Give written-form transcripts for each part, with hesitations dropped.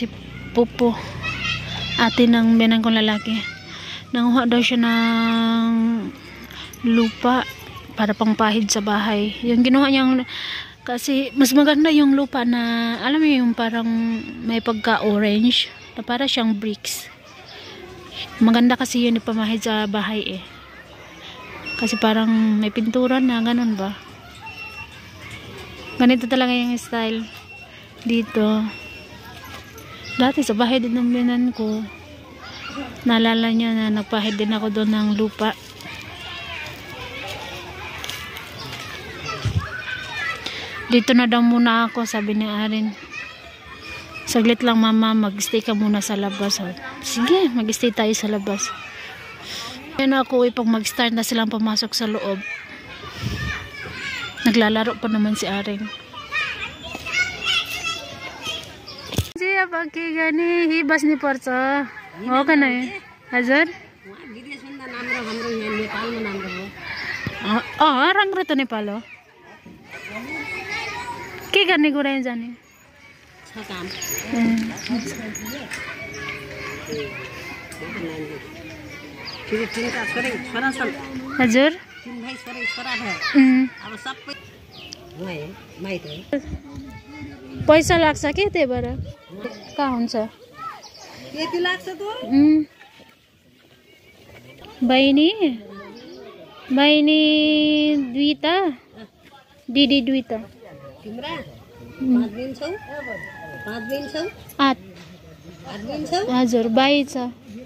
si Popo, ate ng biyanan kong lalaki. Nanguha daw siya ng lupa para pangpahid sa bahay. Yung ginawa niyang, kasi mas maganda yung lupa na, alam mo yung parang may pagka-orange, na para siyang bricks. Maganda kasi yun ipamahid sa bahay eh. Kasi parang may pintura na, ganun ba? Ganito talaga yung style dito. Dati sa bahay din ng biyanan ko, naalala niya na nagpahid din ako doon ng lupa. Dito na daw muna ako, sabi ni Arin. Saglit lang mama, mag-stay ka muna sa labas. Sige, mag-stay tayo sa labas. Yan ako, pag mag-start na silang pumasok sa loob. Naglalaro pa naman si Arin. Siya pagki gani hibas ni Porso. हो का नाही हजुर रंग तो नेपाल हो के गर्ने कुरा जाने हजुर पैसा लाग्छ के त्यही भएर कहाँ हुन्छ यति लाग्छ त बहिनी दुईटा दिदी दुईटा तिम्रा 5 दिन्छौ 5 दिन्छौ 8 दिन्छौ हजुर बाई छ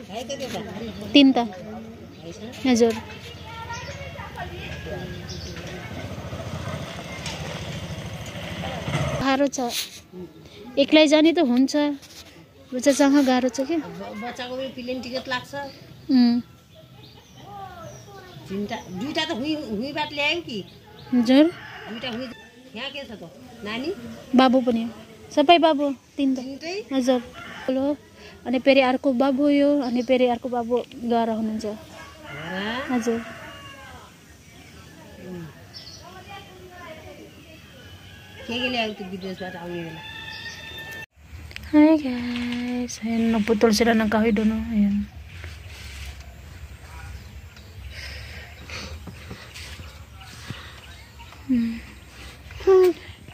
भाइ कति छ 3 टा हजुर गाह्रो छ एक्लै जाने त हुन्छ बच्चासँग गाह्रो छ के बच्चाको पनि प्लेन टिकट लाग्छ दुईटा त हुइबाट ल्यायो कि हजुर दुईटा हुइ यहाँ के छ त नानी बाबु पनि हो सबै बाबु 3 टा तिनटै हजुर हेलो अनि फेरि अर्को बाबु यो अनि फेरि अर्को बाबु गएर हुनुहुन्छ हजुर के ल्यायो त विदेशबाट आउने बेला Hi guys, ayan, nagputol sila ng kahoy doon, oh. Ayan.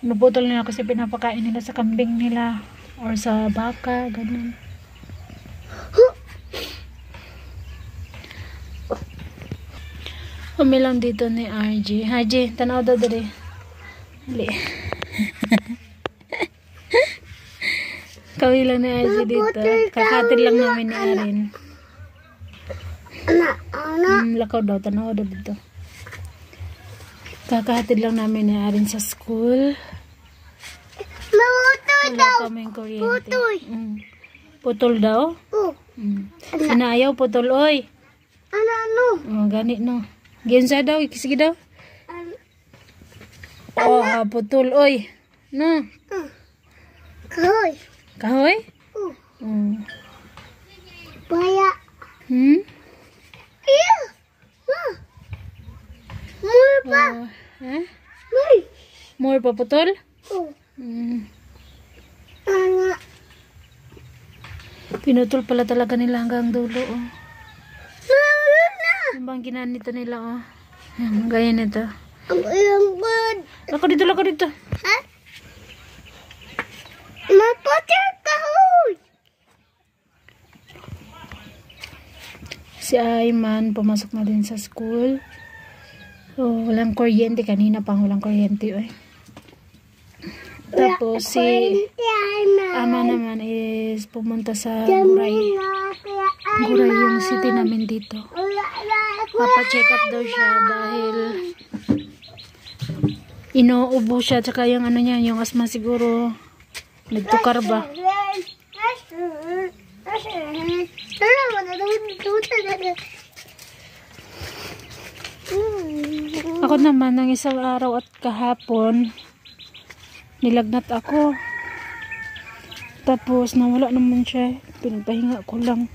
Nagputol nila kasi pinapakain nila sa kambing nila or sa baka, ganun. Umilang dito ni RG. RG, tanaw daw dali. Dali. Kawin lang ni RG dito. Kakatin lang namin ni Arin. Lakaw daw, tanaw daw dito. Kakahatid lang namin ni Arin sa school. Wala kaming kuryente. Putol daw? Sinayaw putol, oy. Oh, ganit no. Ginsa daw, sige daw. Oh, putol, oy. No. Kahoy. Kahoy? Baya. Iya. More pa. More pa putol? Pinutol pala talaga nila hanggang dulo, oh. Yung bang ginanito nila, oh. Ganyan ito. Lako dito. Ha? Napotol kahoy. Si Ayman pumasok na din sa school. Oh, walang kuryente. Kanina pang walang kuryente, eh. Tapos si ama naman is pumunta sa Guray. Guray yung city namin dito. Papa-check up daw siya dahil inuubo siya. Tsaka yung ano niya, yung asma siguro nagtukar ba. Ako naman ng isang araw at kahapon nilagnat ako. Tapos nawala naman siya. Pinagpahinga ko lang.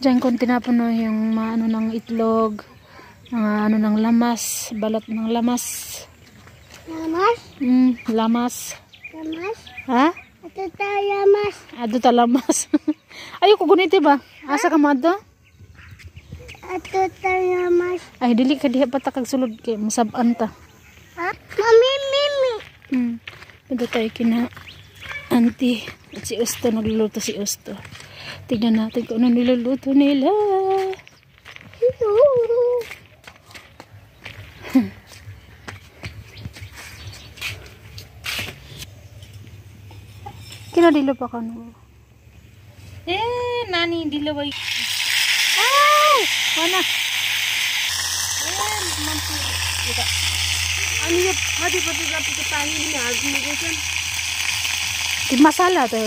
Diyan kung tinapuno yung maano ng itlog. Ano ng lamas, balat ng lamas. Lamas? Lamas. Lamas? Ha? Ito tayo lamas. Ado ta lamas. Ayoko guniti ba? Asa ka mo adto? Ito tayo lamas. Ay dili ka diha pa ta kag sulod kay masab-an ta. Ha? Mami, mimi. Ito tayo kina auntie at si Usto, nagluluto si Usto. Tignan natin kung ano niluluto nila. Kinadilo pa ka no? Nani dilo ba? Ay! Mana? Ano yung pati lapit sa tayo niya? Ano mo dyan? Masala to.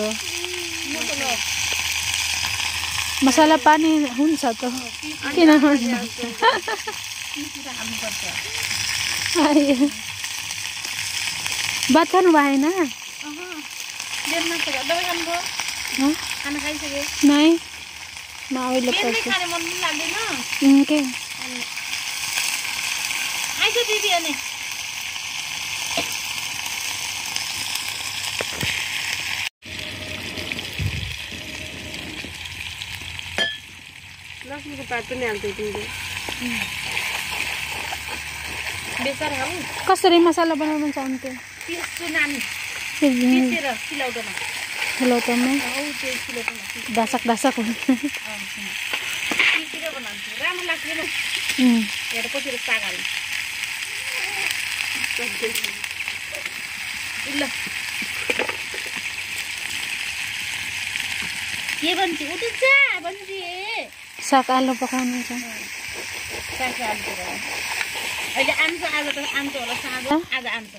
Masala pa ni hunsa to. Kinahon. Ay. Ba't ka nubahay na? Diyan na taga. Dawai kan bo? Ha? Ano kayo sige? Nay? Maaway lang Biar pa ni ko. kane mon lagi na. Okay. Ay sa bibi ane. Langsung ke pato ni alto tinggi. Besar kamu. Kasi rin masala ba naman sa ante? Piso nani. Sige. Pisira silaw dana. Hello to mo. Oh, silaw dana. Dasak-dasak ko. Pisira ko nan. Ram lagi na. Ya dapat sila tagal. Illa. ये बंसी उठ जा बंसी Sak alo pa ka naman sa. साग अहिले आन्छ आज त आन्छ होला साग आज आन्छ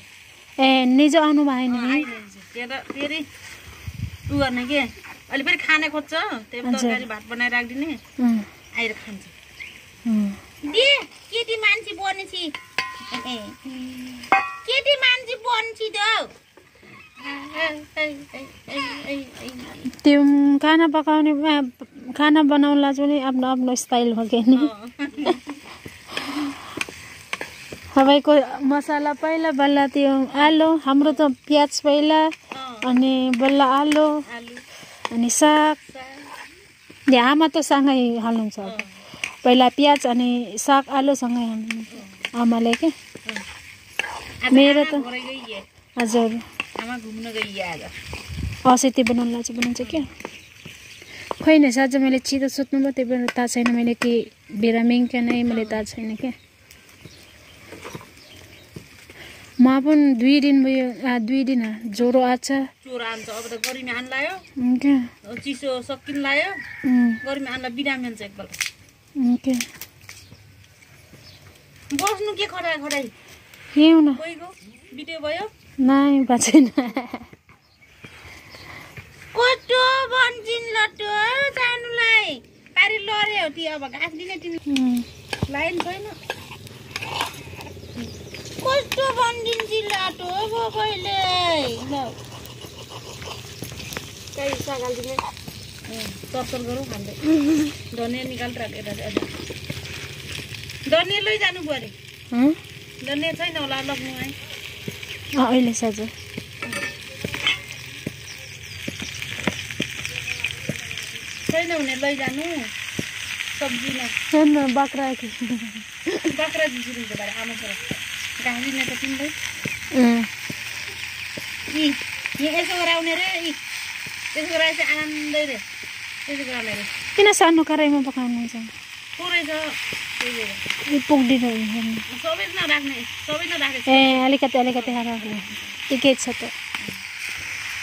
निजो आउनु भएन नि. आइलेन्छ त्यहाँ त फेरि उ गर्ने के अहिले फेरि खाने खोज्छ त्यही तरकारी भात बनाएर राखिदिने आएर खान्छ दे केटी मान्छे बनेछि केटी मान्छे बनेछि दौ त्यो खाना बनाउला पनि आफ्नो आफ्नो स्टाइल हो के नि. सबैको मसाला पहिला बल्ला त्यो आलु हाम्रो त प्याज पहिला अनि बल्ला आलु अनि साग आमा त सँगै हाल्नुहुन्छ पहिला प्याज अनि साग आलु सँगै हाल्नुहुन्छ आमाले के मेरो त हजुर आमा घुम्न गई आज औषधि बनाउनलाई चाहिँ बनाउँछ क्या खोइ न साँझ मैले चितो सोध्नु भयो त्यही भएर थाहा छैन मैले कि बिरामिङ क्या नै मैले थाहा छैन क्या म पनि 2 दिन भयो 2 दिन ज्वरो आछ ज्वरो आन्छ अब त गर्मी आन लायो क्या चिसो सकिन लायो गर्मी आनला बिरामी हुन्छ एकपल्ट क्या बस्नु के खडा खडाइ के हुन कोहीको बिटे भयो नाइ बाछैन कस्तो भन्छिन लट्टो जानुलाई पारी लरे हो ती अब घाँस दिने तिमी लाइन छैन कस्तो भनिदिन्छु लाटो हो कहिले ल कहीँ सगाल दिने तरतर गरौँ खाँदै धनिया निकालेर राखेर धनिया लैजानु पऱ्यो धनिया छैन होला लग्नु है अहिले साँझ छैन भने लैजानु सब्जीमा छैन बाख्रा बाख्रा दिन्छु नि बारे आमा छोरा घाँस दिने त तिमीलाई यसो गराउने रे यसो गराए चाहिँ आनन्दै रे यसो गराउने रे किन सानो कराईमा पकाउनुहुन्छ पुरै छ पुग्दिनु सबै नराख्ने सबै नराखेको ए अलिकति अलिकति राख्नु ठिकै छ त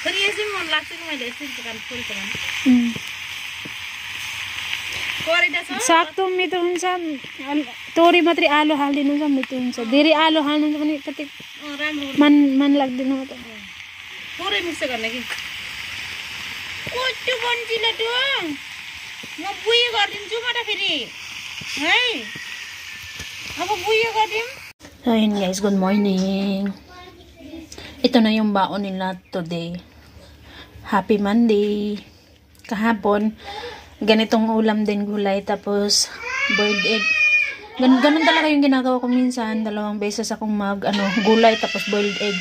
फेरि यसै मन लाग्छ कि मैले यसै पकाउनु थोरै पकाउनु करेटा छ साग त मिठो हुन्छ तोरी मात्रै आलु हालिदिनु छ मिठो हुन्छ धेरै आलु हाल्नुहुन्छ भने कति राम्रो मन लाग्दैन त पुरै मिक्स गर्ने कि कस्तो बन्चिलो त्यो म बुयो गरिदिन्छु म त फेरि है अब buyo ka din? Ayun guys, good morning. Ito na yung baon nila today. Happy Monday. Kahapon, ganitong ulam din gulay tapos boiled egg. Ganun talaga yung ginagawa ko minsan. 2 beses akong gulay tapos boiled egg.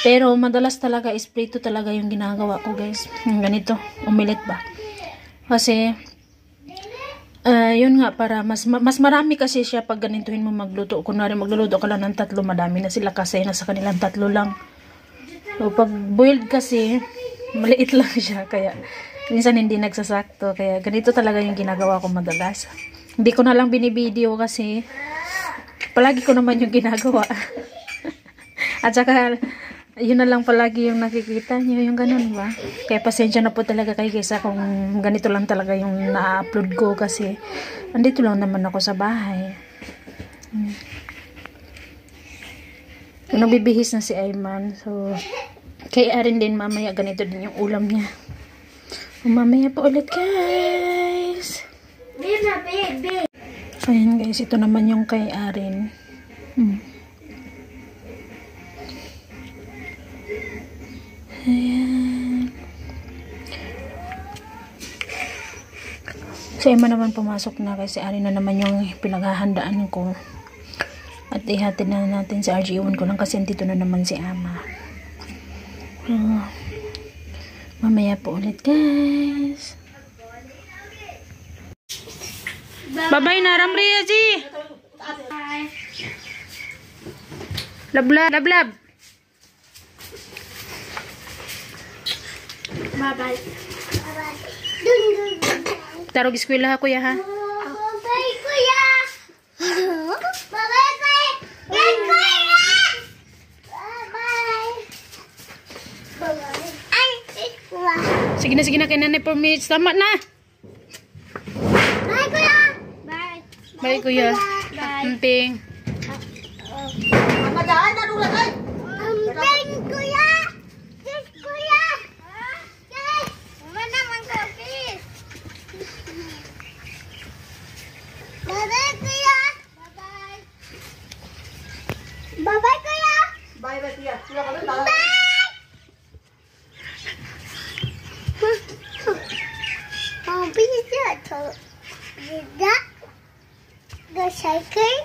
Pero madalas talaga prito talaga yung ginagawa ko, guys. Yung ganito, omelette ba? Kasi yun nga, para mas marami kasi siya pag ganituhin mo magluto. Kunwari magluluto ka lang ng 3, madami na sila kasi nasa kanilang 3 lang. So pag boiled kasi maliit lang siya, kaya minsan hindi nagsasakto. Kaya ganito talaga yung ginagawa ko madalas. Hindi ko na lang binivideo kasi palagi ko naman yung ginagawa. At saka yun na lang palagi yung nakikita nyo, yung ganun ba. Kaya pasensya na po talaga kayo guys kung ganito lang talaga yung na-upload ko kasi andito lang naman ako sa bahay. Nagbibihis na si Ayman. So kaya rin din mamaya ganito din yung ulam niya. Mamaya pa ulit guys. Ayan guys, ito naman yung kay Arin. Ayan. Si Emma naman pumasok na kasi Arin na naman yung pinaghahandaan ko. At ihatid na natin si RG. Iwan ko lang kasi dito na naman si Ama. Mamaya po ulit guys. Bye-bye na Ramri Aji. Lablab. Bye-bye. Tarog eskwela kuya ha. Bye-bye, kuya. Bye-bye, kuya. Kuya. Bye-bye. Bye-bye. Ay, kuya. Sige na kay Nanay for minutes. Tama na. Bye, kuya. Bye. Bye kuya. Bye. Amping. Madaan na nung lagay. Amping, kuya. Yes, kuya. Yes. Mana man ko, please. Bye-bye, kuya. Bye-bye. Bye-bye, kuya. Bye-bye, kuya. Kuya ka lang, tala. Bye. Oh, bisa tu. Tidak. The cycle.